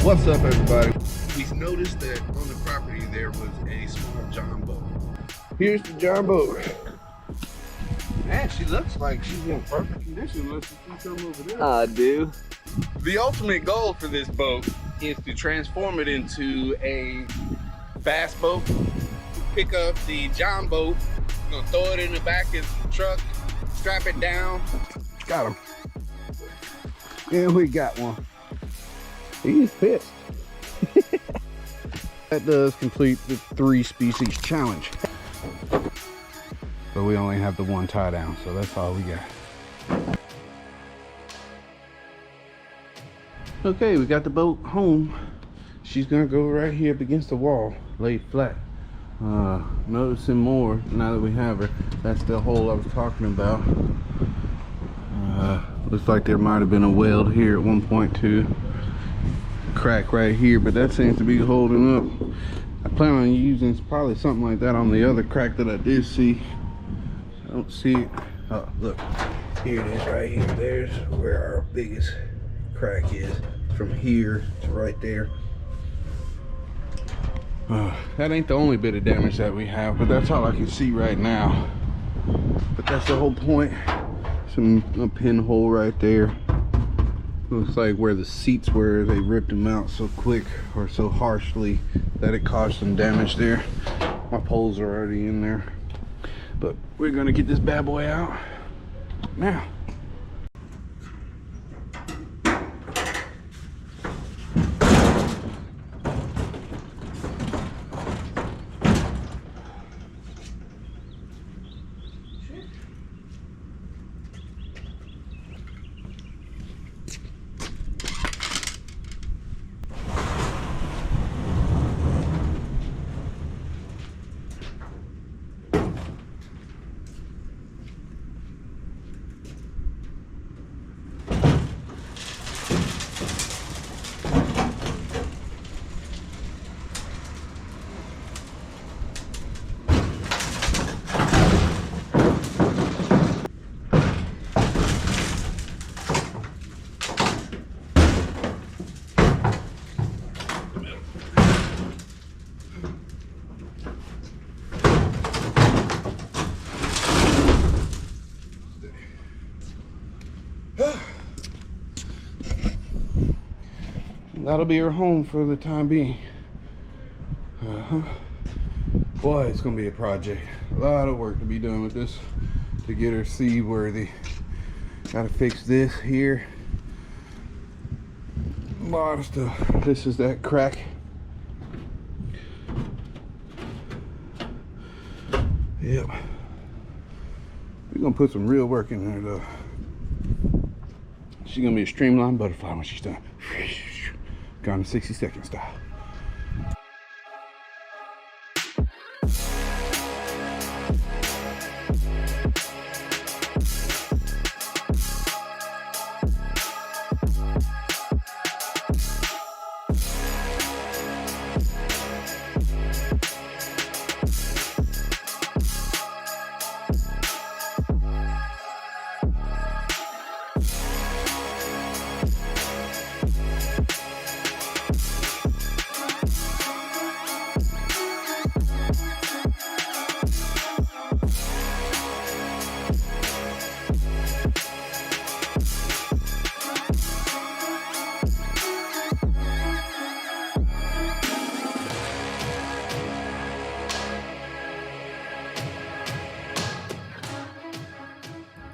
What's up, everybody? We noticed that on the property there was a small John boat. Here's the John boat. Man, she looks like she's in perfect condition unless you see something over there. I do. The ultimate goal for this boat is to transform it into a fast boat. Pick up the John boat, gonna throw it in the back of the truck, strap it down. Got him. And we got one. He's pissed. That does complete the 3 species challenge. But we only have the one tie down, so that's all we got. Okay, we got the boat home. She's gonna go right here up against the wall, laid flat. Noticing more now that we have her. That's the hole I was talking about. Looks like there might have been a weld here at one point too. Crack right here, but that seems to be holding up. I plan on using probably something like that on the other crack that I did see. I don't see it. Oh, look, here it is right here. There's where our biggest crack is, from here to right there. That ain't the only bit of damage that we have, but that's all I can see right now. But that's the whole point. A pinhole right there. Looks like where the seats were, they ripped them out so quick or so harshly that it caused some damage there. My poles are already in there, but we're gonna get this bad boy out now. That'll be her home for the time being. Boy, it's gonna be a project. A lot of work to be done with this to get her seaworthy. Gotta fix this here. A lot of stuff. This is that crack. Yep. We're gonna put some real work in there though. She's gonna be a streamlined butterfly when she's done. Gone to 60-second style.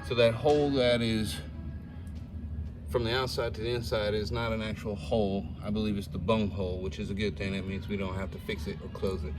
So that hole that is from the outside to the inside is not an actual hole. I believe it's the bung hole, which is a good thing. That means we don't have to fix it or close it.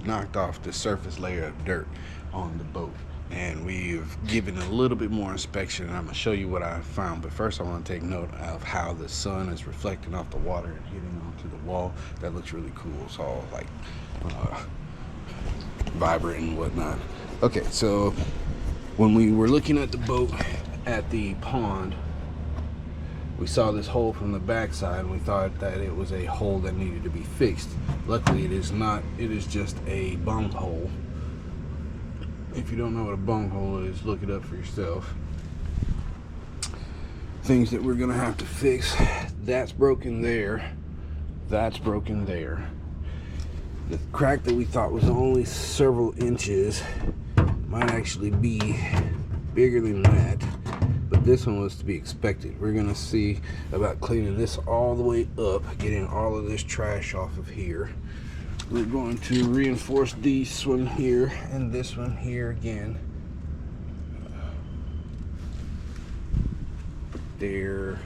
knocked off the surface layer of dirt on the boat, and we've given a little bit more inspection, and I'm gonna show you what I found. But first I want to take note of how the sun is reflecting off the water and hitting onto the wall. That looks really cool. It's all like vibrant and whatnot. Okay, so when we were looking at the boat at the pond, we saw this hole from the backside, and we thought that it was a hole that needed to be fixed. Luckily, it is not. It is just a bung hole. If you don't know what a bung hole is, look it up for yourself. Things that we're gonna have to fix. That's broken there. That's broken there. The crack that we thought was only several inches might actually be bigger than that. But this one was to be expected. We're gonna see about cleaning this all the way up, getting all of this trash off of here. We're going to reinforce this one here and this one here again. There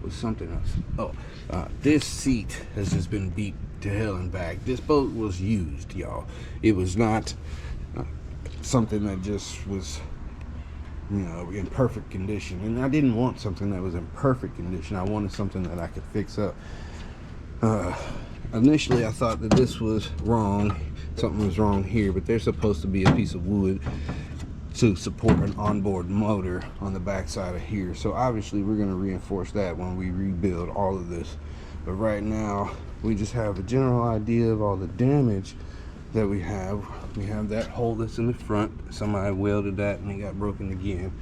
was something else. Oh, this seat has just been beat to hell and back. This boat was used, y'all. It was not something that just was, you know, in perfect condition. And I didn't want something that was in perfect condition. I wanted something that I could fix up. Initially I thought that this was wrong, something was wrong here, but there's supposed to be a piece of wood to support an onboard motor on the back side of here. So obviously we're going to reinforce that when we rebuild all of this. But right now we just have a general idea of all the damage that we have. We have that hole that's in the front. Somebody welded that and it got broken again.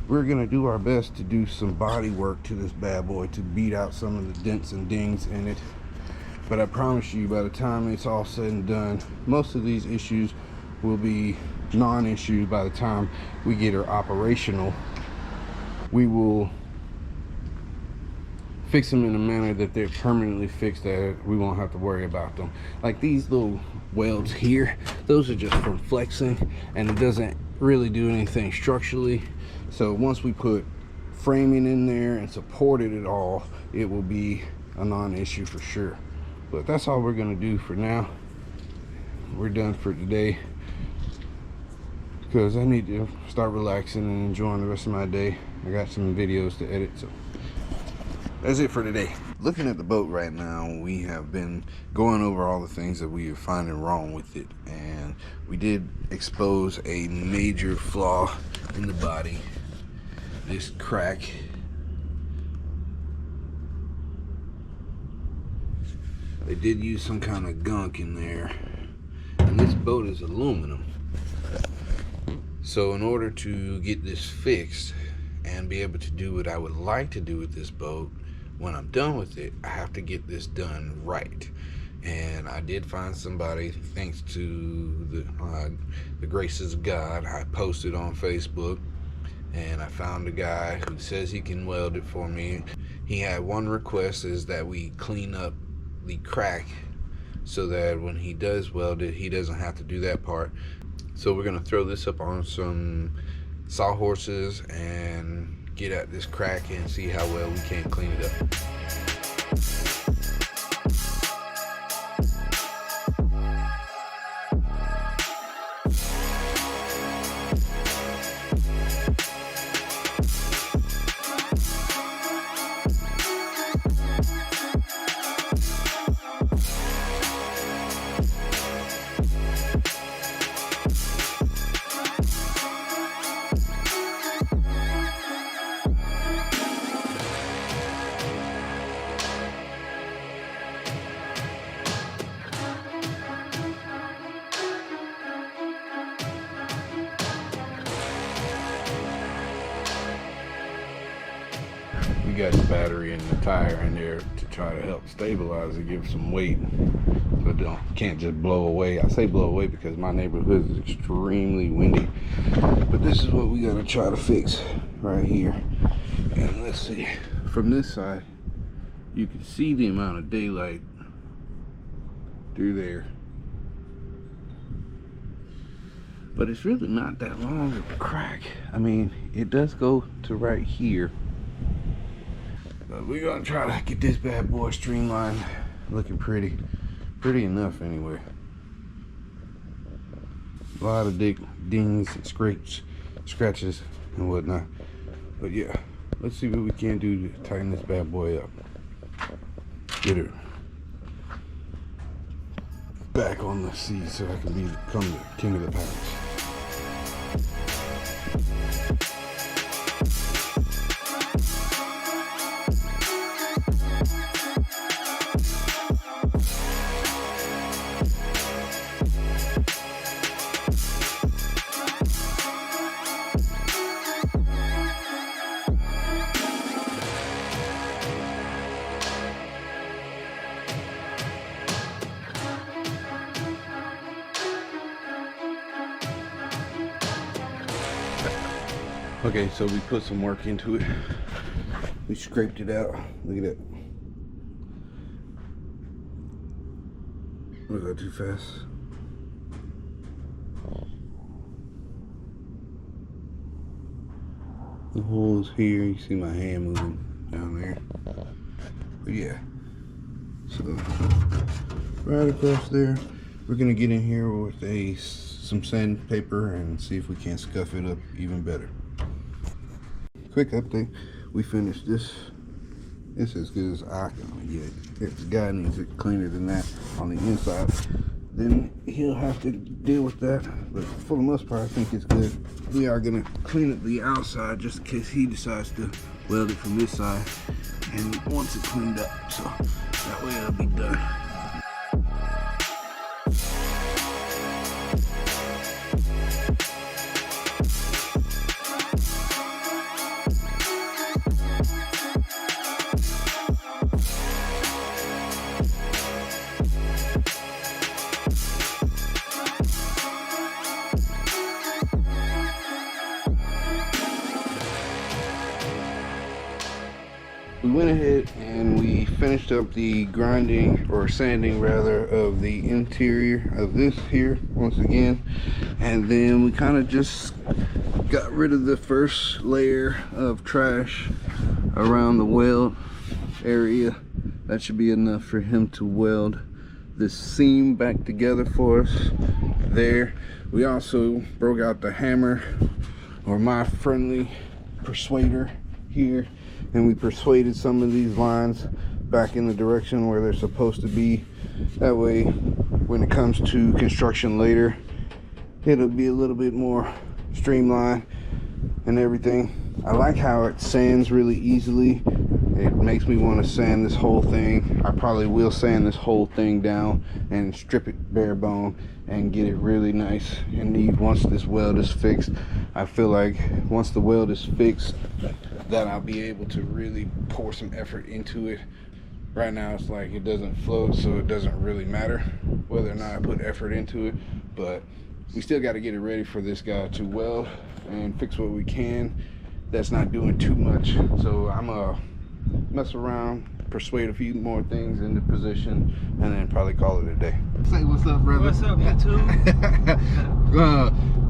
We're gonna do our best to do some body work to this bad boy to beat out some of the dents and dings in it. But I promise you, by the time it's all said and done, most of these issues will be non-issues. By the time we get her operational, we will fix them in a manner that they're permanently fixed, that we won't have to worry about them. Like these little welds here, those are just from flexing, and it doesn't really do anything structurally. So once we put framing in there and supported it all, it will be a non-issue for sure. But that's all we're gonna do for now. We're done for today, because I need to start relaxing and enjoying the rest of my day. I got some videos to edit, so that's it for today. Looking at the boat right now, we have been going over all the things that we are finding wrong with it, and we did expose a major flaw in the body. This crack. They did use some kind of gunk in there, and this boat is aluminum. So in order to get this fixed and be able to do what I would like to do with this boat, when I'm done with it, I have to get this done right. And I did find somebody, thanks to the graces of God. I posted on Facebook, and I found a guy who says he can weld it for me. He had one request, is that we clean up the crack so that when he does weld it, he doesn't have to do that part. So we're gonna throw this up on some sawhorses and get at this crack and see how well we can clean it up. We got the battery and the tire in there to try to help stabilize it, give some weight, so it can't just blow away. I say blow away because my neighborhood is extremely windy. But this is what we gotta try to fix right here. And let's see, from this side, you can see the amount of daylight through there. But it's really not that long of a crack. I mean, it does go to right here. But we're gonna try to get this bad boy streamlined, looking pretty enough anyway. A lot of dings and scratches and whatnot. But yeah, let's see what we can do to tighten this bad boy up. Get her back on the seat so I can become the king of the pallets. Okay, so we put some work into it. We scraped it out. Look at that. Was that too fast? The hole is here. You see my hand moving down there. But yeah. So right across there. We're gonna get in here with some sandpaper and see if we can't scuff it up even better. Quick update, we finished this. It's as good as I can get. If the guy needs it cleaner than that on the inside, then he'll have to deal with that. But for the most part, I think it's good. We are gonna clean up the outside just in case he decides to weld it from this side and wants it cleaned up. So that way it'll be done. We went ahead and we finished up the grinding or sanding rather of the interior of this here once again, and then we kind of just got rid of the first layer of trash around the weld area. That should be enough for him to weld this seam back together for us there. We also broke out the hammer, or my friendly persuader here, and we persuaded some of these lines back in the direction where they're supposed to be. That way when it comes to construction later, it'll be a little bit more streamlined and everything. I like how it sands really easily. It makes me want to sand this whole thing. I probably will sand this whole thing down and strip it bare bone and get it really nice and neat once this weld is fixed. I feel like once the weld is fixed, that I'll be able to really pour some effort into it. Right now it's like it doesn't float, so it doesn't really matter whether or not I put effort into it, but we still got to get it ready for this guy to weld and fix what we can. That's not doing too much, so I'm gonna mess around, persuade a few more things into position, and then probably call it a day. Say what's up, brother. What's up, YouTube?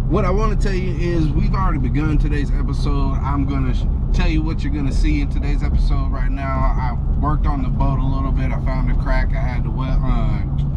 What I want to tell you is we've already begun today's episode. I'm gonna tell you what you're gonna see in today's episode right now. I worked on the boat a little bit. I found a crack. I had to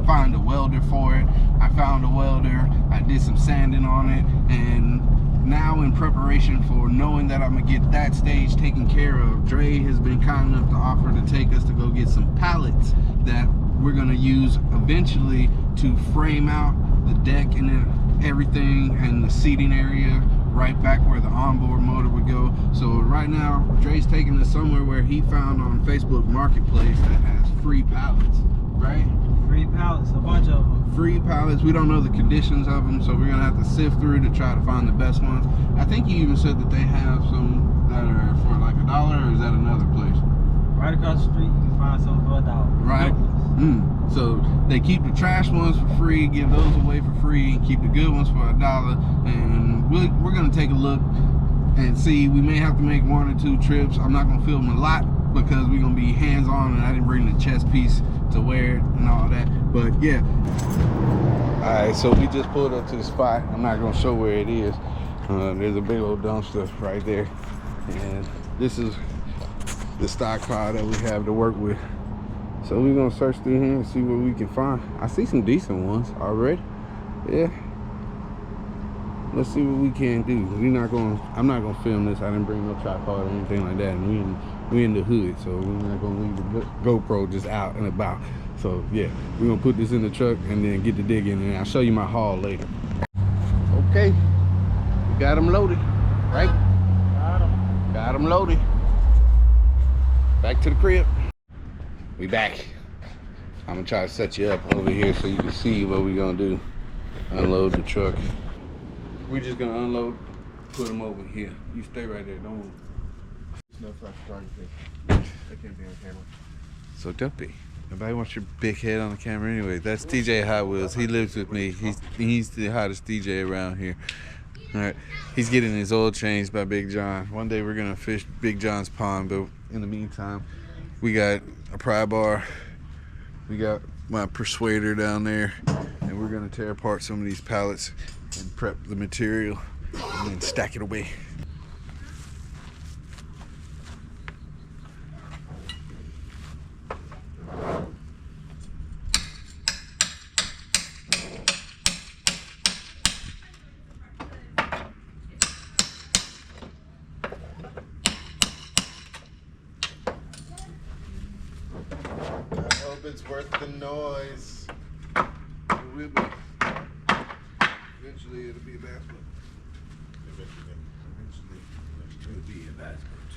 find a welder for it. I found a welder. I did some sanding on it, and now in preparation for knowing that I'm gonna get that stage taken care of, Dre has been kind enough to offer to take us to go get some pallets that we're gonna use eventually to frame out the deck and then everything and the seating area right back where the onboard motor would go. So right now Dre's taking us somewhere where he found on Facebook Marketplace that has free pallets, right? Free pallets, a bunch of them. Free pallets. We don't know the conditions of them, so we're gonna have to sift through to try to find the best ones. I think you even said that they have some that are for like $1, or is that another place? Right across the street, you can find some for $1. Right. So they keep the trash ones for free, give those away for free, keep the good ones for $1, and we're gonna take a look and see. We may have to make 1 or 2 trips. I'm not gonna film a lot because we're gonna be hands-on, and I didn't bring the chest piece to wear it and all that. But yeah. All right, so we just pulled up to the spot. I'm not gonna show where it is. There's a big old dumpster right there, and this is the stockpile that we have to work with. So we're gonna search through here and see what we can find. I see some decent ones already. Yeah. let's see what we can do. I'm not gonna film this. I didn't bring no tripod or anything like that. And we in the hood, so we're not gonna leave the GoPro just out and about. So yeah, we're gonna put this in the truck and then get the dig in, and I'll show you my haul later. Okay, we got them loaded, right? Got them loaded. Back to the crib. We back. I'm gonna try to set you up over here so you can see what we're gonna do. Unload the truck. We're just gonna unload, put them over here. You stay right there, don't move. There's no flash target there. That can't be on camera. So don't be. Nobody wants your big head on the camera anyway. That's TJ Hot Wheels. He lives with me. He's the hottest DJ around here. All right, he's getting his oil changed by Big John. One day we're gonna fish Big John's pond, but in the meantime, we got a pry bar. We got my persuader down there, and we're gonna tear apart some of these pallets and prep the material and then stack it away. It's worth the noise. It will be. Eventually it'll be a bass boat. Eventually it'll be a bass boat.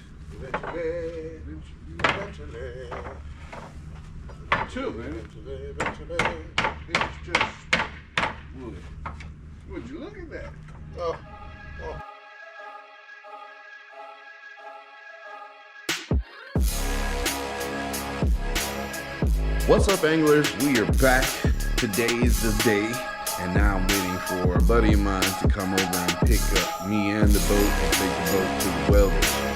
Eventually. Chill, man. Eventually. It's just wood. Would you look at that? Oh. What's up, anglers? We are back. Today is the day, and now I'm waiting for a buddy of mine to come over and pick up me and the boat and take the boat to the welders.